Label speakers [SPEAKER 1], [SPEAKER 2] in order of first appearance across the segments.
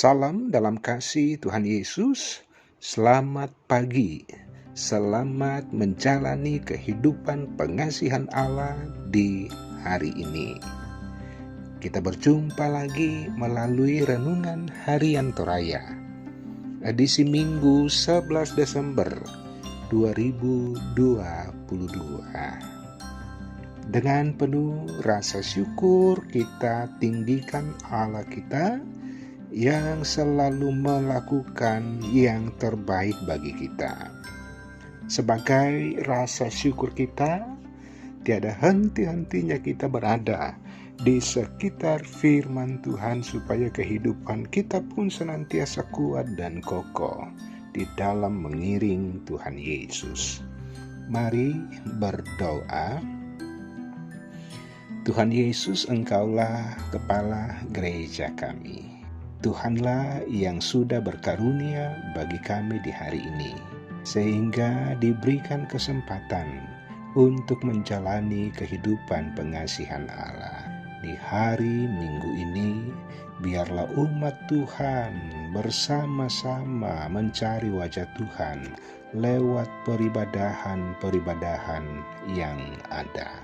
[SPEAKER 1] Salam dalam kasih Tuhan Yesus. Selamat pagi. Selamat menjalani kehidupan pengasihan Allah di hari ini. Kita berjumpa lagi melalui renungan harian Toraya, edisi Minggu 11 Desember 2022. Dengan penuh rasa syukur kita tinggikan Allah kita yang selalu melakukan yang terbaik bagi kita. Sebagai rasa syukur kita, tiada henti-hentinya kita berada di sekitar firman Tuhan supaya kehidupan kita pun senantiasa kuat dan kokoh di dalam mengiring Tuhan Yesus. Mari berdoa. Tuhan Yesus, Engkaulah kepala gereja kami. Tuhanlah yang sudah berkarunia bagi kami di hari ini, sehingga diberikan kesempatan untuk menjalani kehidupan pengasihan Allah. Di hari Minggu ini, biarlah umat Tuhan bersama-sama mencari wajah Tuhan lewat peribadahan-peribadahan yang ada.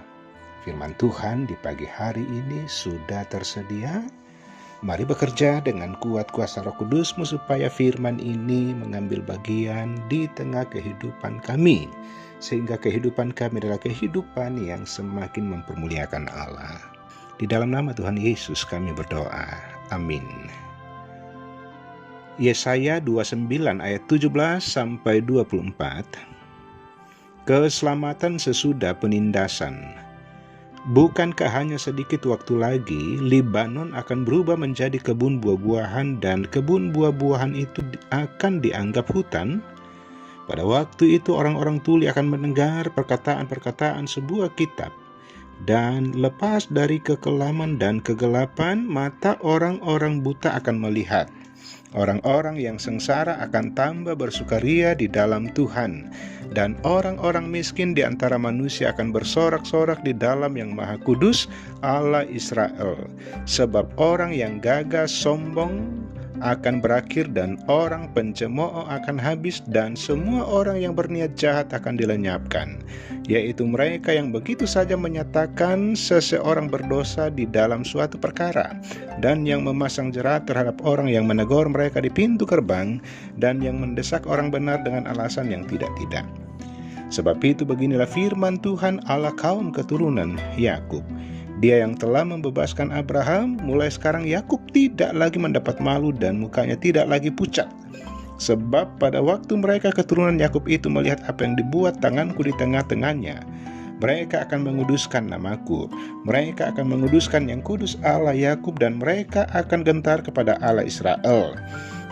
[SPEAKER 1] Firman Tuhan di pagi hari ini sudah tersedia. Mari bekerja dengan kuat kuasa Roh Kudus-Mu supaya firman ini mengambil bagian di tengah kehidupan kami, sehingga kehidupan kami adalah kehidupan yang semakin mempermuliakan Allah. Di dalam nama Tuhan Yesus kami berdoa. Amin. Yesaya 29 ayat 17 sampai 24. Keselamatan sesudah penindasan. Bukankah hanya sedikit waktu lagi Libanon akan berubah menjadi kebun buah-buahan dan kebun buah-buahan itu akan dianggap hutan? Pada waktu itu orang-orang tuli akan mendengar perkataan-perkataan sebuah kitab, dan lepas dari kekelaman dan kegelapan mata orang-orang buta akan melihat. Orang-orang yang sengsara akan tambah bersukaria di dalam Tuhan, dan orang-orang miskin di antara manusia akan bersorak-sorak di dalam Yang Maha Kudus, Allah Israel. Sebab orang yang gagah sombong akan berakhir, dan orang pencemooh akan habis, dan semua orang yang berniat jahat akan dilenyapkan, yaitu mereka yang begitu saja menyatakan seseorang berdosa di dalam suatu perkara, dan yang memasang jerat terhadap orang yang menegur mereka di pintu gerbang, dan yang mendesak orang benar dengan alasan yang tidak-tidak. Sebab itu beginilah firman Tuhan Allah kaum keturunan Yakub, Dia yang telah membebaskan Abraham, mulai sekarang Yakub tidak lagi mendapat malu dan mukanya tidak lagi pucat. Sebab pada waktu mereka keturunan Yakub itu melihat apa yang dibuat tanganku di tengah-tengahnya, mereka akan menguduskan namaku. Mereka akan menguduskan yang kudus Allah Yakub, dan mereka akan gentar kepada Allah Israel.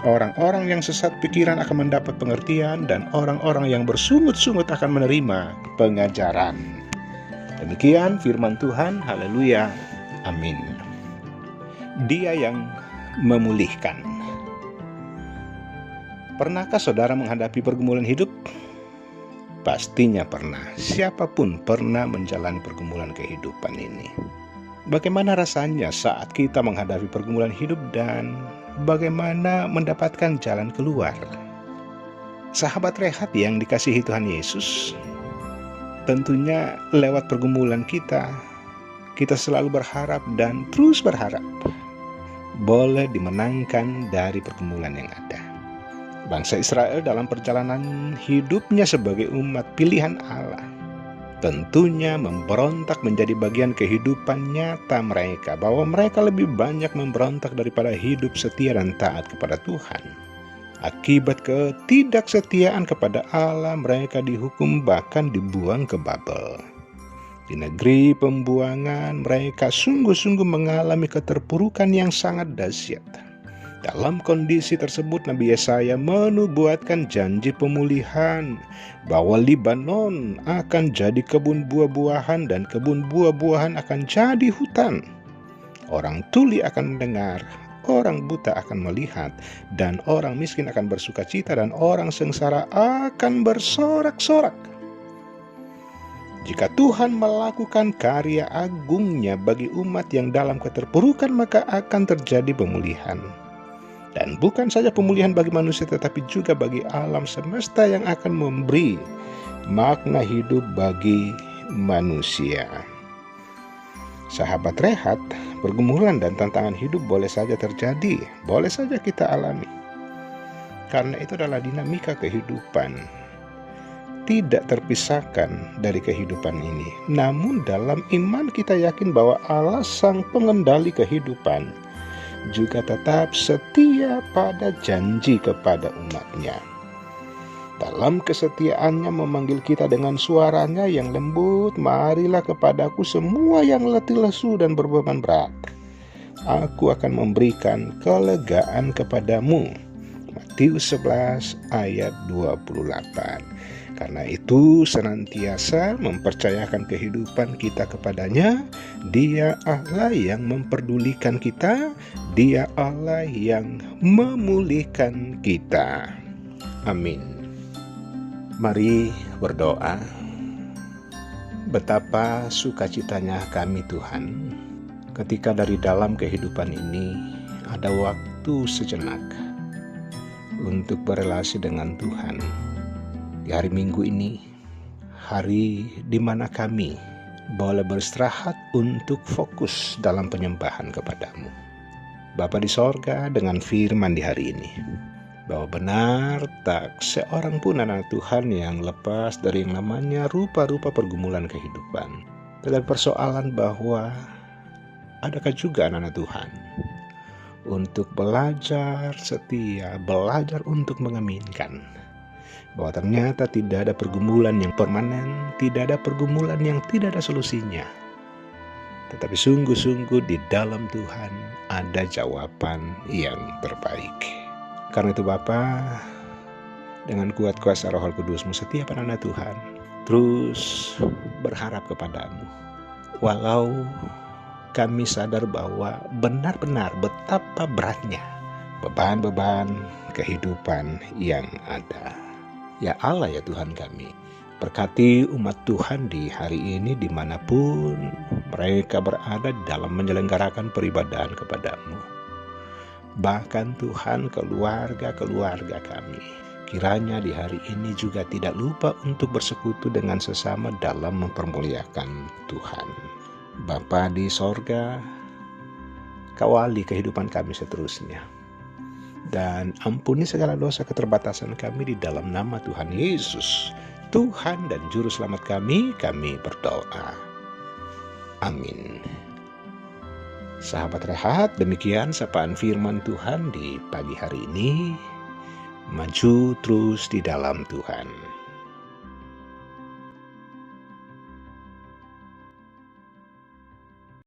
[SPEAKER 1] Orang-orang yang sesat pikiran akan mendapat pengertian, dan orang-orang yang bersungut-sungut akan menerima pengajaran. Demikian firman Tuhan, haleluya, amin. Dia yang memulihkan. Pernahkah saudara menghadapi pergumulan hidup? Pastinya pernah. Siapapun pernah menjalani pergumulan kehidupan ini. Bagaimana rasanya saat kita menghadapi pergumulan hidup, dan bagaimana mendapatkan jalan keluar? Sahabat rehat yang dikasihi Tuhan Yesus, tentunya lewat pergumulan kita selalu berharap dan terus berharap boleh dimenangkan dari pergumulan yang ada. Bangsa Israel dalam perjalanan hidupnya sebagai umat pilihan Allah tentunya memberontak menjadi bagian kehidupan nyata mereka, bahwa mereka lebih banyak memberontak daripada hidup setia dan taat kepada Tuhan. Akibat ketidaksetiaan kepada Allah, mereka dihukum bahkan dibuang ke Babel. Di negeri pembuangan, mereka sungguh-sungguh mengalami keterpurukan yang sangat dahsyat. Dalam kondisi tersebut, Nabi Yesaya menubuatkan janji pemulihan, bahwa Libanon akan jadi kebun buah-buahan dan kebun buah-buahan akan jadi hutan. Orang tuli akan mendengar, orang buta akan melihat, dan orang miskin akan bersukacita, dan orang sengsara akan bersorak-sorak. Jika Tuhan melakukan karya agungnya bagi umat yang dalam keterpurukan, maka akan terjadi pemulihan. Dan bukan saja pemulihan bagi manusia, tetapi juga bagi alam semesta yang akan memberi makna hidup bagi manusia. Sahabat rehat, pergumulan dan tantangan hidup boleh saja terjadi, boleh saja kita alami. Karena itu adalah dinamika kehidupan, tidak terpisahkan dari kehidupan ini. Namun dalam iman kita yakin bahwa Allah sang pengendali kehidupan juga tetap setia pada janji kepada umatnya. Dalam kesetiaannya memanggil kita dengan suaranya yang lembut, marilah kepadaku semua yang letih lesu dan berbeban berat. Aku akan memberikan kelegaan kepadamu. Matius 11 ayat 28. Karena itu senantiasa mempercayakan kehidupan kita kepadanya. Dia Allah yang memperdulikan kita, Dia Allah yang memulihkan kita. Amin. Mari berdoa. Betapa sukacitanya kami Tuhan, ketika dari dalam kehidupan ini ada waktu sejenak untuk berelasi dengan Tuhan. Di hari Minggu ini, hari di mana kami boleh beristirahat untuk fokus dalam penyembahan kepadamu. Bapa di sorga, dengan firman di hari ini, bahwa benar tak seorang pun anak Tuhan yang lepas dari yang namanya rupa-rupa pergumulan kehidupan. Tetapi persoalan bahwa adakah juga anak-anak Tuhan untuk belajar setia, belajar untuk mengaminkan bahwa ternyata tidak ada pergumulan yang permanen, tidak ada pergumulan yang tidak ada solusinya. Tetapi sungguh-sungguh di dalam Tuhan ada jawaban yang terbaik. Karena itu Bapa, dengan kuat kuasa Roh Kudus-Mu setiap anak Tuhan terus berharap kepadamu. Walau kami sadar bahwa benar-benar betapa beratnya beban-beban kehidupan yang ada. Ya Allah, ya Tuhan kami, berkati umat Tuhan di hari ini dimanapun mereka berada dalam menyelenggarakan peribadahan kepadamu. Bahkan Tuhan keluarga-keluarga kami, kiranya di hari ini juga tidak lupa untuk bersekutu dengan sesama dalam mempermuliakan Tuhan. Bapa di sorga, kawali kehidupan kami seterusnya. Dan ampuni segala dosa keterbatasan kami di dalam nama Tuhan Yesus, Tuhan dan Juru Selamat kami berdoa. Amin. Sahabat rehat, demikian sapaan firman Tuhan di pagi hari ini. Maju terus di dalam Tuhan.